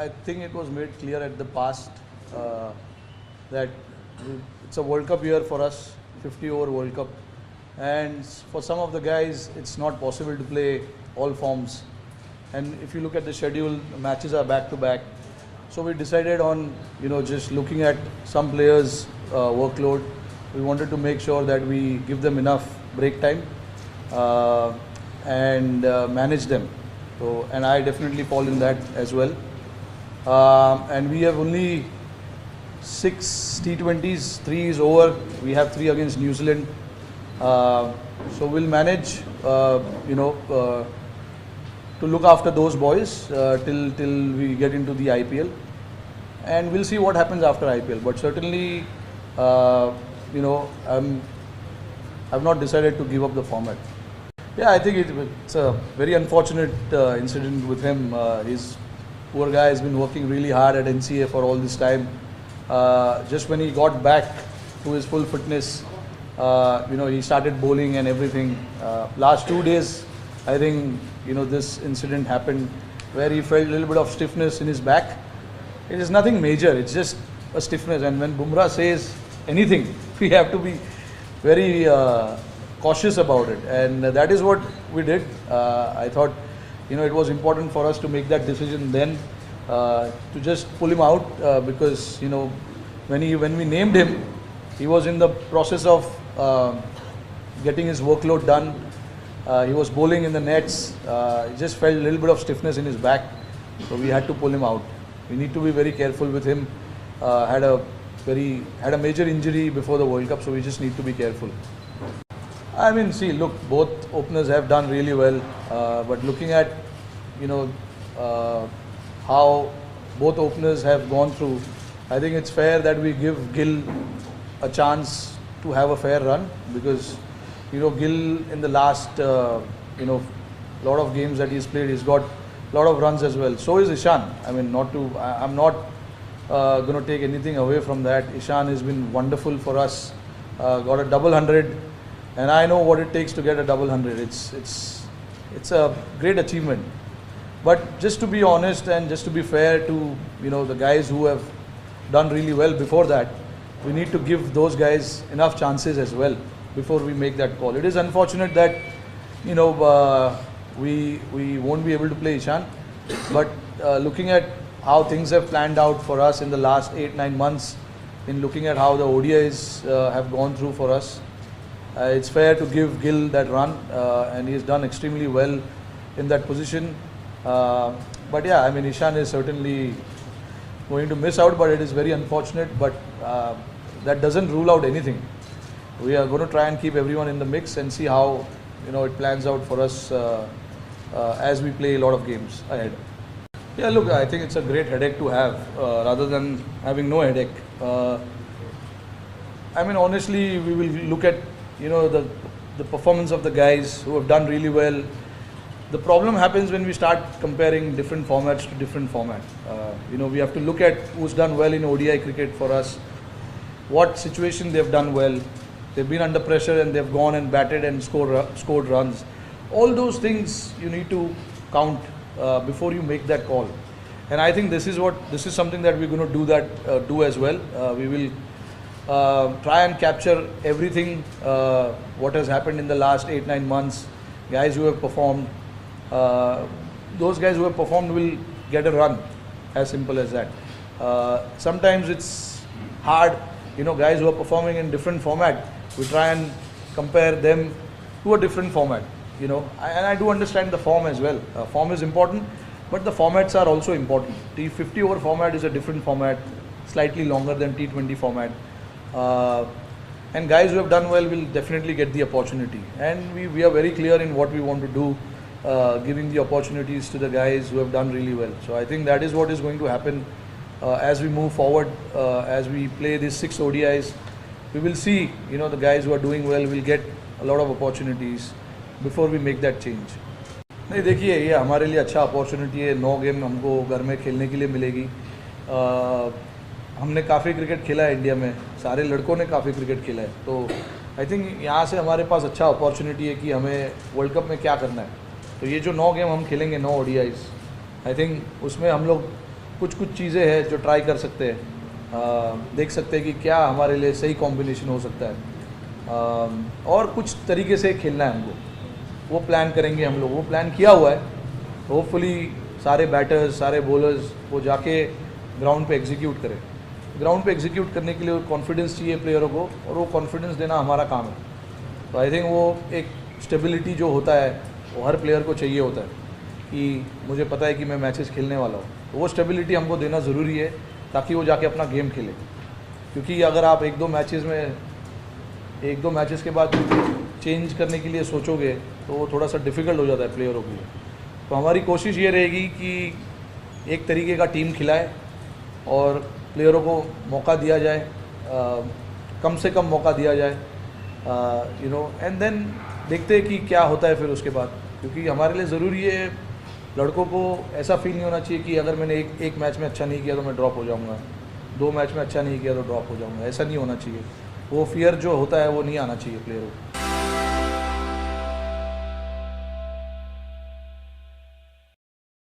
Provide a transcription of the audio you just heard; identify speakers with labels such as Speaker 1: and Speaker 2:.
Speaker 1: I think it was made clear at the past that it's a World Cup year for us, 50-over World Cup, and for some of the guys it's not possible to play all forms. And if you look at the schedule, matches are back to back. So we decided on just looking at some players' workload. We wanted to make sure that we give them enough break time and manage them. So, and I definitely fall in that as well. And we have only 6 T20s, 3 is over. We have 3 against New Zealand. So we'll manage, to look after those boys till we get into the IPL, and we'll see what happens after IPL. But certainly, I've not decided to give up the format. Yeah, I think it's a very unfortunate incident with him. His poor guy has been working really hard at NCA for all this time. Just when he got back to his full fitness, he started bowling and everything. Last 2 days, I think this incident happened where he felt a little bit of stiffness in his back. It is nothing major, it's just a stiffness, and when Bumrah says anything, we have to be very cautious about it, and that is what we did. I thought it was important for us to make that decision then, to just pull him out, because when we named him, he was in the process of getting his workload done. He was bowling in the nets. He just felt a little bit of stiffness in his back, so we had to pull him out. We need to be very careful with him. Had a major injury before the World Cup, so we just need to be careful. I mean, see, look, both openers have done really well, but looking at how both openers have gone through, I think it's fair that we give Gill a chance to have a fair run, because Gill in the last lot of games that he's played, he's got a lot of runs as well. So is Ishan. I mean, I'm not going to take anything away from that. Ishan has been wonderful for us. Got a double 100, and I know what it takes to get a double 100. It's a great achievement. But just to be honest and just to be fair to the guys who have done really well before that, we need to give those guys enough chances as well before we make that call. It is unfortunate that we won't be able to play Ishan, but looking at how things have planned out for us in the last 8-9 months, in looking at how the ODIs have gone through for us, it's fair to give Gill that run, and he has done extremely well in that position. But yeah, I mean, Ishan is certainly going to miss out, but it is very unfortunate, but that doesn't rule out anything. We are going to try and keep everyone in the mix and see how it plans out for us as we play a lot of games ahead. Yeah, look, I think it's a great headache to have rather than having no headache. I mean, honestly, we will look at the performance of the guys who have done really well. The problem happens when we start comparing different formats to different formats. We have to look at who's done well in ODI cricket for us, what situation they've done well. They've been under pressure and they've gone and batted and scored runs. All those things you need to count before you make that call. And I think this is something that we're going to do as well. We will try and capture everything what has happened in the last 8-9 months. Guys who have performed, those guys who have performed will get a run, as simple as that. Sometimes it's hard, guys who are performing in different format, we try and compare them to a different format, and I do understand the form as well. Form is important, but the formats are also important. T50 over format is a different format, slightly longer than T20 format. And guys who have done well will definitely get the opportunity. And we are very clear in what we want to do, giving the opportunities to the guys who have done really well. So I think that is what is going to happen as we move forward, as we play these 6 ODIs. We will see, the guys who are doing well will get a lot of opportunities before we make that change. नहीं देखिए, ये हमारे लिए अच्छा opportunity है. 9 game हमको घर में खेलने के लिए मिलेगी. हमने काफ़ी क्रिकेट खेला है इंडिया में, सारे लड़कों ने काफ़ी क्रिकेट खेला है, तो आई थिंक यहाँ से हमारे पास अच्छा अपॉर्चुनिटी है कि हमें वर्ल्ड कप में क्या करना है. तो ये जो 9 गेम हम खेलेंगे, 9 ODIs, आई थिंक उसमें हम लोग कुछ चीज़ें हैं जो ट्राई कर सकते हैं, देख सकते हैं कि क्या हमारे लिए सही कॉम्बिनेशन हो सकता है, और कुछ तरीके से खेलना है हमको, वो प्लान करेंगे हम लोग। वो प्लान किया हुआ है, होपफुली सारे बैटर्स सारे बॉलर्स वो जाके ग्राउंड पे एग्जीक्यूट करें। ग्राउंड पे एग्जीक्यूट करने के लिए कॉन्फिडेंस चाहिए प्लेयरों को, और वो कॉन्फिडेंस देना हमारा काम है। तो आई थिंक वो एक स्टेबिलिटी जो होता है वो हर प्लेयर को चाहिए होता है कि मुझे पता है कि मैं मैचेस खेलने वाला हूँ, तो वो स्टेबिलिटी हमको देना ज़रूरी है ताकि वो जाके अपना गेम खेले। क्योंकि अगर आप एक दो मैचेस के बाद चेंज करने के लिए सोचोगे तो वो थोड़ा सा डिफ़िकल्ट हो जाता है प्लेयरों के लिए। तो हमारी कोशिश ये रहेगी कि एक तरीके का टीम खिलाए और प्लेयरों को मौका दिया जाए, कम से कम मौका दिया जाए, एंड देन देखते हैं कि क्या होता है फिर उसके बाद। क्योंकि हमारे लिए ज़रूरी है, लड़कों को ऐसा फील नहीं होना चाहिए कि अगर मैंने एक मैच में अच्छा नहीं किया तो मैं ड्रॉप हो जाऊंगा, 2 मैच में अच्छा नहीं किया तो ड्रॉप हो जाऊंगा, ऐसा नहीं होना चाहिए। वो फियर जो होता है वो नहीं आना चाहिए प्लेयरों को।